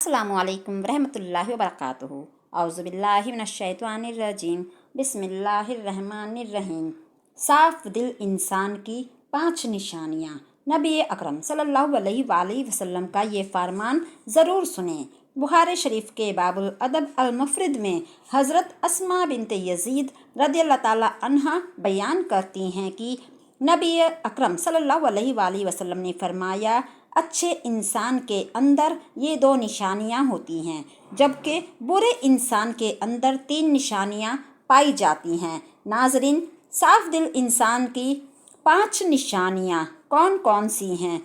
अस्सलामु अलैकुम रहमतुल्लाहि व बरकातुहू। औज़ु बिल्लाहि मिनश्शैतानिर्रजीम। बिस्मिल्लाहिर्रहमानिर्रहीम। साफ दिल इंसान की 5 निशानियाँ। नबी अकरम सल्लल्लाहु अलैहि वसल्लम का ये फरमान ज़रूर सुने। बुखारी शरीफ के बाबुल अदब अल मुफ़रद में हज़रत अस्मा बिन्त यज़ीद रज़ियल्लाहु ताला अन्हा बयान करती हैं कि नबी अकरम सल्लल्लाहु अलैहि वसल्लम ने फरमाया, अच्छे इंसान के अंदर ये 2 निशानियाँ होती हैं, जबकि बुरे इंसान के अंदर 3 निशानियाँ पाई जाती हैं। नाज़रीन, साफ दिल इंसान की 5 निशानियाँ कौन कौन सी हैं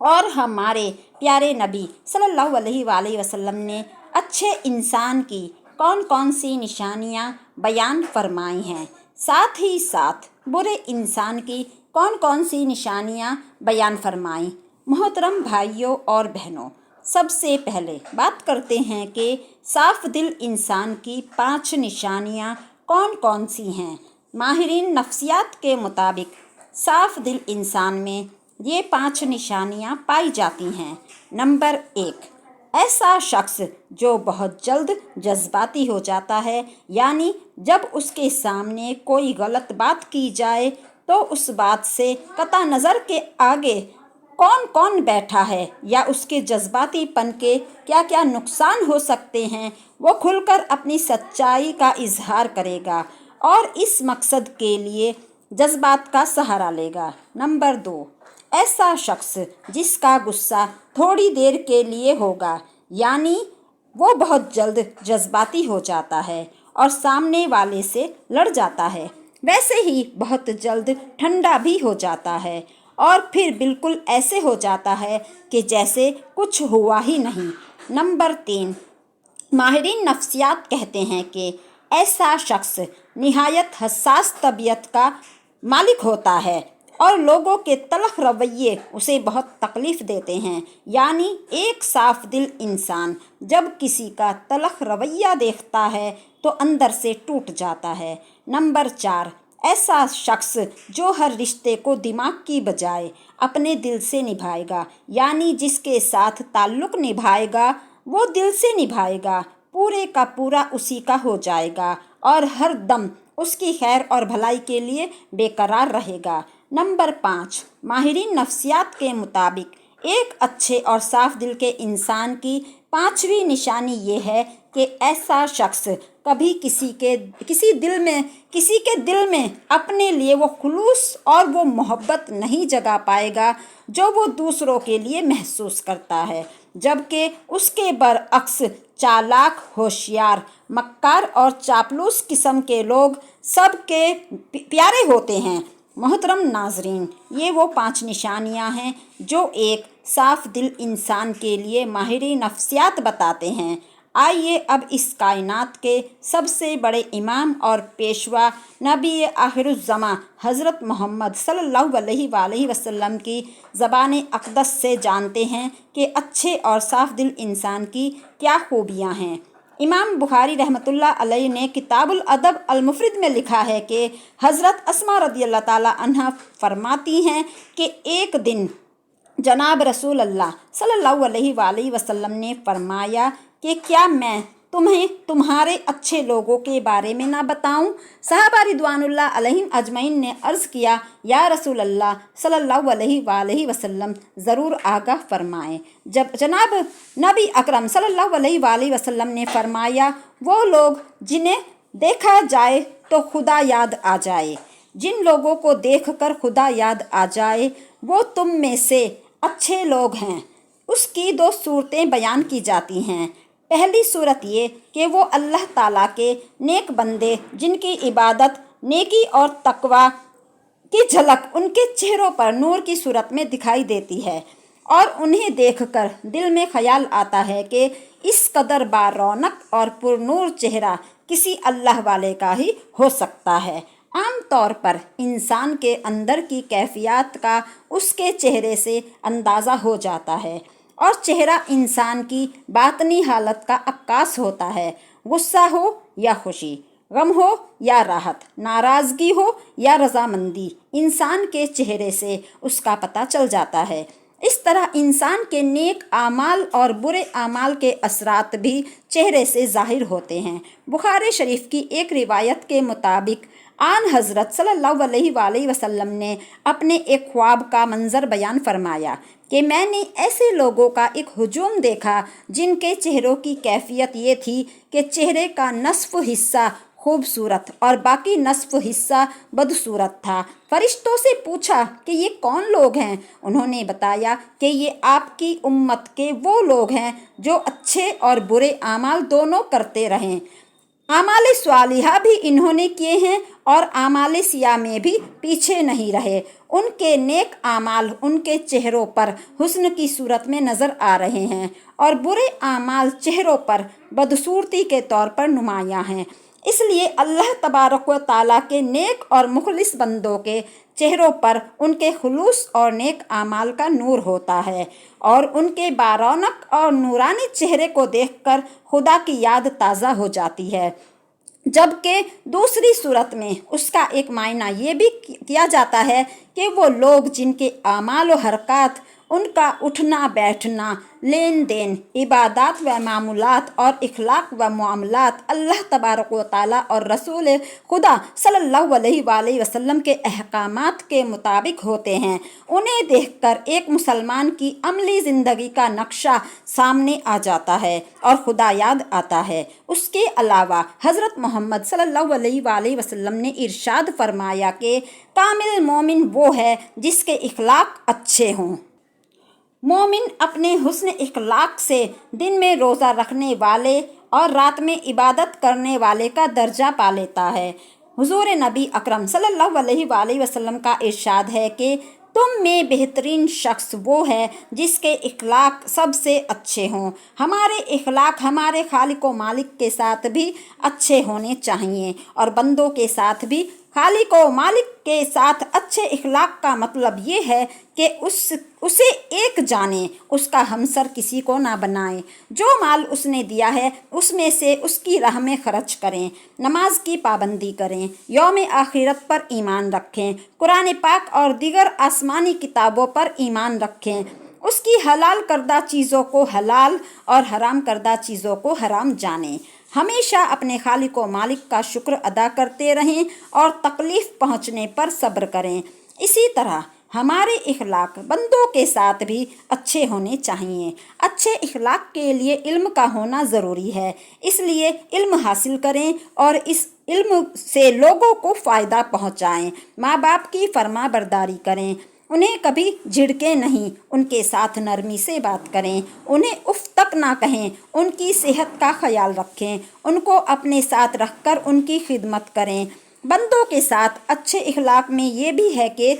और हमारे प्यारे नबी सल्लल्लाहु अलैहि वसल्लम ने अच्छे इंसान की कौन कौन सी निशानियाँ बयान फरमाई हैं, साथ ही साथ बुरे इंसान की कौन कौन सी निशानियाँ बयान फरमाई। मोहतरम भाइयों और बहनों, सबसे पहले बात करते हैं कि साफ दिल इंसान की 5 निशानियाँ कौन कौन सी हैं। माहिरीन नफ्सियात के मुताबिक साफ दिल इंसान में ये 5 निशानियाँ पाई जाती हैं। नंबर 1, ऐसा शख्स जो बहुत जल्द जज्बाती हो जाता है, यानी जब उसके सामने कोई गलत बात की जाए तो उस बात से कता नज़र के आगे कौन कौन बैठा है या उसके जज्बातीपन के क्या क्या नुकसान हो सकते हैं, वो खुलकर अपनी सच्चाई का इजहार करेगा और इस मकसद के लिए जज्बात का सहारा लेगा। नंबर 2, ऐसा शख्स जिसका गुस्सा थोड़ी देर के लिए होगा, यानी वो बहुत जल्द जज्बाती हो जाता है और सामने वाले से लड़ जाता है, वैसे ही बहुत जल्द ठंडा भी हो जाता है और फिर बिल्कुल ऐसे हो जाता है कि जैसे कुछ हुआ ही नहीं। नंबर 3, माहिरीन नफ्सियात कहते हैं कि ऐसा शख्स निहायत हसास तबीयत का मालिक होता है और लोगों के तलख रवैये उसे बहुत तकलीफ़ देते हैं, यानी एक साफ दिल इंसान जब किसी का तलख रवैया देखता है तो अंदर से टूट जाता है। नंबर 4, ऐसा शख्स जो हर रिश्ते को दिमाग की बजाय अपने दिल से निभाएगा, यानी जिसके साथ ताल्लुक़ निभाएगा वो दिल से निभाएगा, पूरे का पूरा उसी का हो जाएगा और हर दम उसकी खैर और भलाई के लिए बेकरार रहेगा। नंबर 5, माहिरीन नफ्सियात के मुताबिक एक अच्छे और साफ दिल के इंसान की 5वीं निशानी ये है कि ऐसा शख्स कभी किसी के दिल में अपने लिए वो खुलूस और वो मोहब्बत नहीं जगा पाएगा जो वो दूसरों के लिए महसूस करता है, जबकि उसके बरअक्स चालाक, होशियार, मक्कार और चापलूस किस्म के लोग सबके प्यारे होते हैं। मोहतरम नाजरीन, ये वो 5 निशानियां हैं जो एक साफ दिल इंसान के लिए माहिरी नफ्सियात बताते हैं। आइए अब इस कायनात के सबसे बड़े इमाम और पेशवा नबी आखिरुज़्ज़मा हज़रत मोहम्मद सल्लल्लाहु अलैहि वसल्लम की ज़बान अक़दस से जानते हैं कि अच्छे और साफ दिल इंसान की क्या खूबियाँ हैं। इमाम बुखारी रहमतुल्लाह अलैह ने किताबुल अदब अल मुफ़रद में लिखा है कि हज़रत अस्मा रज़ियल्लाहु ताला अन्हा फरमाती हैं कि एक दिन जनाब रसूल अल्लाह सल्लल्लाहु अलैहि वसल्लम ने फरमाया कि क्या मैं तुम्हें तुम्हारे अच्छे लोगों के बारे में ना बताऊं? सहाबा रिदवानुल्लाह अलैहिम अजमईन ने अर्ज़ किया, या रसूल अल्लाह सल्लल्लाहु अलैहि वसल्लम ज़रूर आगाह फरमाएं। जब जनाब नबी अकरम सल्लल्लाहु अलैहि वसल्लम ने फरमाया, वो लोग जिन्हें देखा जाए तो खुदा याद आ जाए, जिन लोगों को देखकर खुदा याद आ जाए वो तुम में से अच्छे लोग हैं। उसकी 2 सूरतें बयान की जाती हैं। पहली सूरत ये कि वो अल्लाह ताला के नेक बंदे जिनकी इबादत, नेकी और तकवा की झलक उनके चेहरों पर नूर की सूरत में दिखाई देती है और उन्हें देखकर दिल में ख्याल आता है कि इस कदर बारौनक और पुरनूर चेहरा किसी अल्लाह वाले का ही हो सकता है। आम तौर पर इंसान के अंदर की कैफियत का उसके चेहरे से अंदाज़ा हो जाता है और चेहरा इंसान की बातनी हालत का अक्कास होता है। गुस्सा हो या खुशी, गम हो या राहत, नाराज़गी हो या रज़ामंदी, इंसान के चेहरे से उसका पता चल जाता है। اس طرح انسان کے نیک اعمال اور برے اعمال کے اثرات بھی چہرے سے ظاہر ہوتے ہیں۔ بخاری شریف کی ایک روایت کے مطابق آن حضرت صلی اللہ علیہ وآلہ وسلم نے اپنے ایک خواب کا منظر بیان فرمایا کہ میں نے ایسے لوگوں کا ایک ہجوم دیکھا جن کے چہروں کی کیفیت یہ تھی کہ چہرے کا نصف حصہ خوبصورت اور باقی نصف حصہ بدصورت تھا۔ فرشتوں سے پوچھا کہ یہ کون لوگ ہیں؟ انہوں نے بتایا کہ یہ آپ کی امت کے وہ لوگ ہیں جو اچھے اور برے اعمال دونوں کرتے رہیں۔ اعمال صالحہ بھی انہوں نے کیے ہیں اور اعمال سیاہ میں بھی پیچھے نہیں رہے۔ ان کے نیک اعمال ان کے چہروں پر حسن کی صورت میں نظر آ رہے ہیں اور برے اعمال چہروں پر بدصورتی کے طور پر نمایاں ہیں۔ اس لیے اللہ تبارک و تعالیٰ کے نیک اور مخلص بندوں کے چہروں پر ان کے خلوص اور نیک اعمال کا نور ہوتا ہے اور ان کے بارونق اور نورانی چہرے کو دیکھ کر خدا کی یاد تازہ ہو جاتی ہے، جبکہ دوسری صورت میں اس کا ایک معنی یہ بھی کیا جاتا ہے کہ وہ لوگ جن کے اعمال و حرکات، ان کا اٹھنا بیٹھنا، لین دین، عبادات و معمولات اور اخلاق و معاملات اللہ تبارک و تعالیٰ اور رسول خدا صلی اللہ علیہ وآلہ وسلم کے احکامات کے مطابق ہوتے ہیں، انہیں دیکھ کر ایک مسلمان کی عملی زندگی کا نقشہ سامنے آ جاتا ہے اور خدا یاد آتا ہے۔ اس کے علاوہ حضرت محمد صلی اللہ علیہ وآلہ وسلم نے ارشاد فرمایا کہ کامل مومن وہ ہے جس کے اخلاق اچھے ہوں۔ مومن اپنے حسن اخلاق سے دن میں روزہ رکھنے والے اور رات میں عبادت کرنے والے کا درجہ پا لیتا ہے۔ حضور نبی اکرم صلی اللہ علیہ وآلہ وسلم کا ارشاد ہے کہ تم میں بہترین شخص وہ ہے جس کے اخلاق سب سے اچھے ہوں۔ ہمارے اخلاق ہمارے خالق و مالک کے ساتھ بھی اچھے ہونے چاہیے اور بندوں کے ساتھ بھی۔ خالق و مالک کے ساتھ اچھے اخلاق کا مطلب یہ ہے کہ اسے ایک جانیں، اس کا ہمسر کسی کو نہ بنائیں، جو مال اس نے دیا ہے اس میں سے اس کی راہ میں خرچ کریں، نماز کی پابندی کریں، یوم آخرت پر ایمان رکھیں، قرآن پاک اور دیگر آسمانی کتابوں پر ایمان رکھیں، اس کی حلال کردہ چیزوں کو حلال اور حرام کردہ چیزوں کو حرام جانیں، ہمیشہ اپنے خالق و مالک کا شکر ادا کرتے رہیں اور تکلیف پہنچنے پر صبر کریں۔ اسی طرح ہمارے اخلاق بندوں کے ساتھ بھی اچھے ہونے چاہیے۔ اچھے اخلاق کے لیے علم کا ہونا ضروری ہے، اس لیے علم حاصل کریں اور اس علم سے لوگوں کو فائدہ پہنچائیں۔ ماں باپ کی فرما برداری کریں، انہیں کبھی جھڑکیں نہیں، ان کے ساتھ نرمی سے بات کریں، انہیں اف تک نہ کہیں، ان کی صحت کا خیال رکھیں، ان کو اپنے ساتھ رکھ کر ان کی خدمت کریں۔ بندوں کے ساتھ اچھے اخلاق میں یہ بھی ہے کہ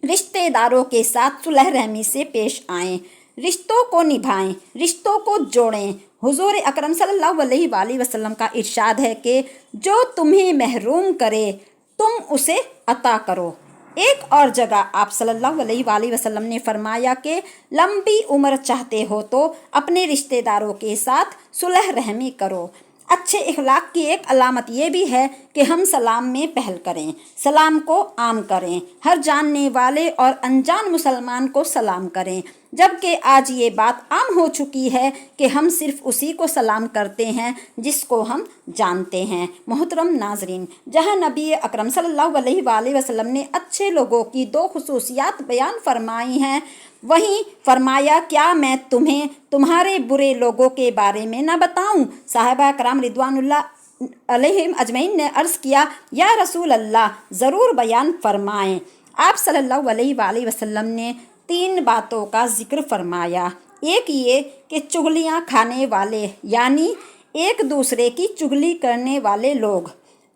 رشتہ داروں کے ساتھ صلح رحمی سے پیش آئیں، رشتوں کو نبھائیں، رشتوں کو جوڑیں۔ حضور اکرم صلی اللہ علیہ وآلہ وسلم کا ارشاد ہے کہ جو تمہیں محروم کرے تم اسے عطا کرو۔ ایک اور جگہ آپ صلی اللہ علیہ وآلہ وسلم نے فرمایا کہ لمبی عمر چاہتے ہو تو اپنے رشتہ داروں کے ساتھ صلح رحمی کرو۔ اچھے اخلاق کی ایک علامت یہ بھی ہے کہ ہم سلام میں پہل کریں، سلام کو عام کریں، ہر جاننے والے اور انجان مسلمان کو سلام کریں، جبکہ آج یہ بات عام ہو چکی ہے کہ ہم صرف اسی کو سلام کرتے ہیں جس کو ہم جانتے ہیں۔ محترم ناظرین، جہاں نبی اکرم صلی اللہ علیہ وآلہ وسلم نے اچھے لوگوں کی دو خصوصیات بیان فرمائی ہیں، وہیں فرمایا کیا میں تمہیں تمہارے برے لوگوں کے بارے میں نہ بتاؤں؟ صحابہ کرام رضوان اللہ علیہم اجمعین نے عرض کیا یا رسول اللہ ضرور بیان فرمائیں۔ آپ صلی اللہ علیہ وآلہ وسلم نے 3 باتوں کا ذکر فرمایا۔ ایک یہ کہ چغلیاں کھانے والے یعنی ایک دوسرے کی چغلی کرنے والے لوگ،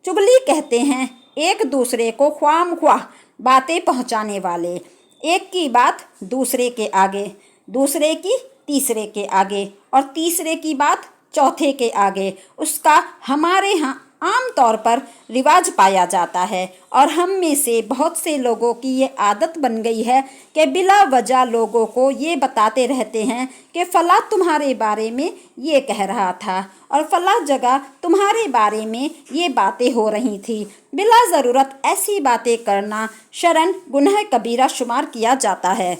چغلی کہتے ہیں ایک دوسرے کو خواہ مخواہ باتیں پہنچانے والے، ایک کی بات دوسرے کے آگے، دوسرے کی تیسرے کے آگے اور تیسرے کی بات چوتھے کے آگے، اس کا ہمارے ہاں عام طور پر رواج پایا جاتا ہے اور ہم میں سے بہت سے لوگوں کی یہ عادت بن گئی ہے کہ بلا وجہ لوگوں کو یہ بتاتے رہتے ہیں کہ فلاں تمہارے بارے میں یہ کہہ رہا تھا اور فلاں جگہ تمہارے بارے میں یہ باتیں ہو رہی تھی۔ بلا ضرورت ایسی باتیں کرنا شرعاً گناہ کبیرہ شمار کیا جاتا ہے۔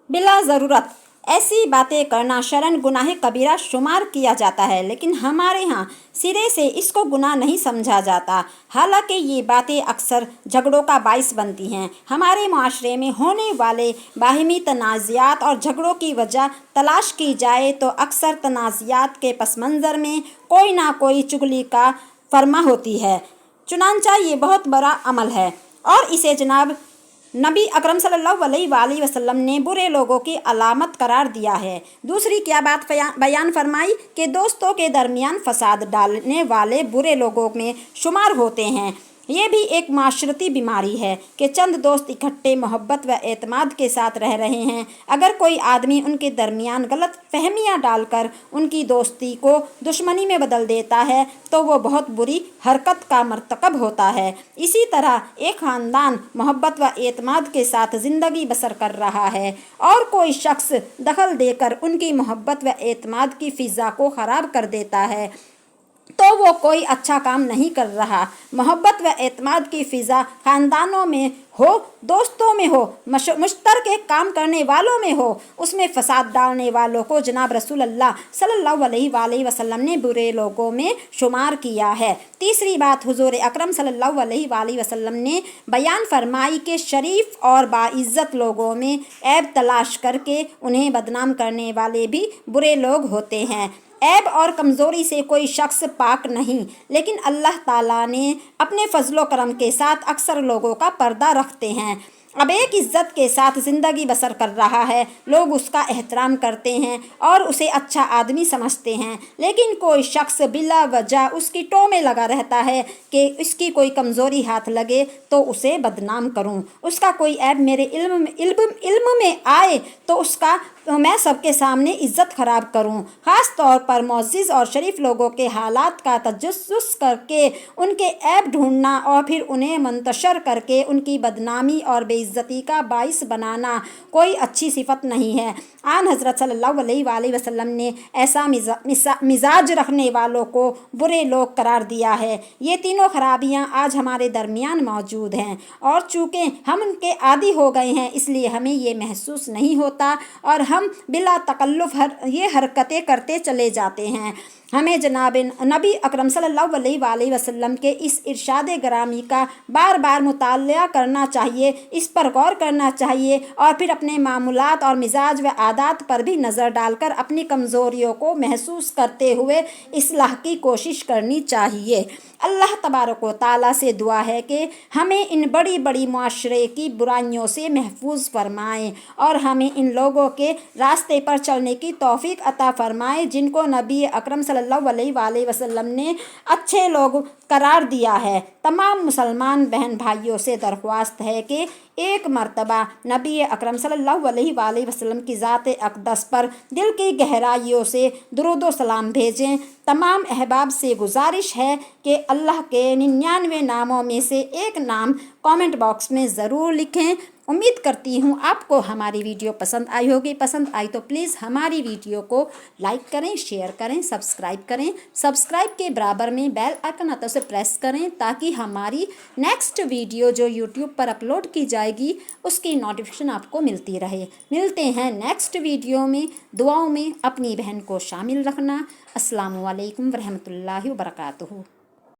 बिला ज़रूरत ऐसी बातें करना शरन गुनाह कबीरा शुमार किया जाता है, लेकिन हमारे यहाँ सिरे से इसको गुनाह नहीं समझा जाता। हालांकि ये बातें अक्सर झगड़ों का बाइस बनती हैं। हमारे माशरे में होने वाले बाहिमी तनाज़ात और झगड़ों की वजह तलाश की जाए तो अक्सर तनाज़ात के पस मंज़र में कोई ना कोई चुगली का फरमा होती है। चुनांचा ये बहुत बड़ा अमल है और इसे जनाब नबी अकरम सल्लल्लाहु अलैहि वसल्लम ने बुरे लोगों की अलामत करार दिया है। दूसरी क्या बात बयान फरमाई कि दोस्तों के दरमियान फसाद डालने वाले बुरे लोगों में शुमार होते हैं। ये भी एक माशरती बीमारी है कि चंद दोस्त इकट्ठे मोहब्बत व एतमाद के साथ रह रहे हैं। अगर कोई आदमी उनके दरमियान गलत फहमियाँ डालकर उनकी दोस्ती को दुश्मनी में बदल देता है तो वो बहुत बुरी हरकत का मर्तकब होता है। इसी तरह एक ख़ानदान मोहब्बत व एतमाद के साथ ज़िंदगी बसर कर रहा है और कोई शख्स दखल देकर उनकी मोहब्बत व एतमाद की फ़िज़ा को ख़राब कर देता है तो वो कोई अच्छा काम नहीं कर रहा। मोहब्बत व एतमाद की फ़िज़ा ख़ानदानों में हो, दोस्तों में हो, मुश्तरके काम करने वालों में हो, उसमें फ़साद डालने वालों को जनाब रसूल अल्लाह सल्लल्लाहु अलैहि वसल्लम ने बुरे लोगों में शुमार किया है। तीसरी बात हुज़ूर अकरम सल्लल्लाहु अलैहि वसल्लम ने बयान फरमाई कि शरीफ और बाइज़्ज़त लोगों में ऐब तलाश करके उन्हें बदनाम करने वाले भी बुरे लोग होते हैं। ऐब और कमज़ोरी से कोई शख्स पाक नहीं, लेकिन अल्लाह ताला ने अपने फ़ज़्ल व करम के साथ अक्सर लोगों का पर्दा रखते हैं। अब एक इज़्ज़त के साथ ज़िंदगी बसर कर रहा है, लोग उसका एहतराम करते हैं और उसे अच्छा आदमी समझते हैं, लेकिन कोई शख्स बिला वजह उसकी टो में लगा रहता है कि इसकी कोई कमज़ोरी हाथ लगे तो उसे बदनाम करूं, उसका कोई ऐब मेरे इल्म में आए तो उसका मैं सबके सामने इज़्ज़त ख़राब करूं। ख़ास तौर पर मुअज़्ज़िज़ और शरीफ लोगों के हालात का तजस्सुस करके उनके ऐब ढूंढना और फिर उन्हें मंतशर करके उनकी बदनामी और बेइज्जती का बाइस बनाना कोई अच्छी सिफत नहीं है। आन हज़रत सल्लल्लाहु अलैहि वसल्लम ने ऐसा मिजाज रखने वालों को बुरे लोग करार दिया है। ये तीनों खराबियाँ आज हमारे दरमियान मौजूद हैं और चूँकि हम उनके आदी हो गए हैं इसलिए हमें ये महसूस नहीं होता और हम बिला तकल्लुफ़ ये हरकतें करते चले जाते हैं। हमें जनाब नबी अकरम सल्लल्लाहु अलैहि वसल्लम के इस इरशाद ग्रामी का बार बार मुताला करना चाहिए, इस पर गौर करना चाहिए और फिर अपने मामूलात और मिजाज व आदात पर भी नज़र डालकर अपनी कमज़ोरियों को महसूस करते हुए इस्लाह की कोशिश करनी चाहिए। अल्लाह तबारक व तआला से दुआ है कि हमें इन बड़ी बड़ी मुआशरे की बुराइयों से महफूज फरमाएँ और हमें इन लोगों के रास्ते पर चलने की तौफीक अता फरमाए जिनको नबी अकरम सल्लल्लाहु अलैहि वसल्लम ने अच्छे लोग करार दिया है। तमाम मुसलमान बहन भाइयों से दरख्वास्त है कि एक मर्तबा नबी अकरम सल्लल्लाहु अलैहि वसल्लम की ज़ात अक़दस पर दिल की गहराइयों से दुरूद व सलाम भेजें। तमाम अहबाब से गुजारिश है कि अल्लाह के 99 नामों में से एक नाम कमेंट बॉक्स में ज़रूर लिखें। उम्मीद करती हूँ आपको हमारी वीडियो पसंद आई होगी। पसंद आई तो प्लीज़ हमारी वीडियो को लाइक करें, शेयर करें, सब्सक्राइब करें। सब्सक्राइब के बराबर में बेल आइकन आता है उसे प्रेस करें ताकि हमारी नेक्स्ट वीडियो जो यूट्यूब पर अपलोड की जाएगी उसकी नोटिफिकेशन आपको मिलती रहे। मिलते हैं नेक्स्ट वीडियो में। दुआओं में अपनी बहन को शामिल रखना। अस्सलामु अलैकुम वरहमतुल्लाहि वबरकातुहू।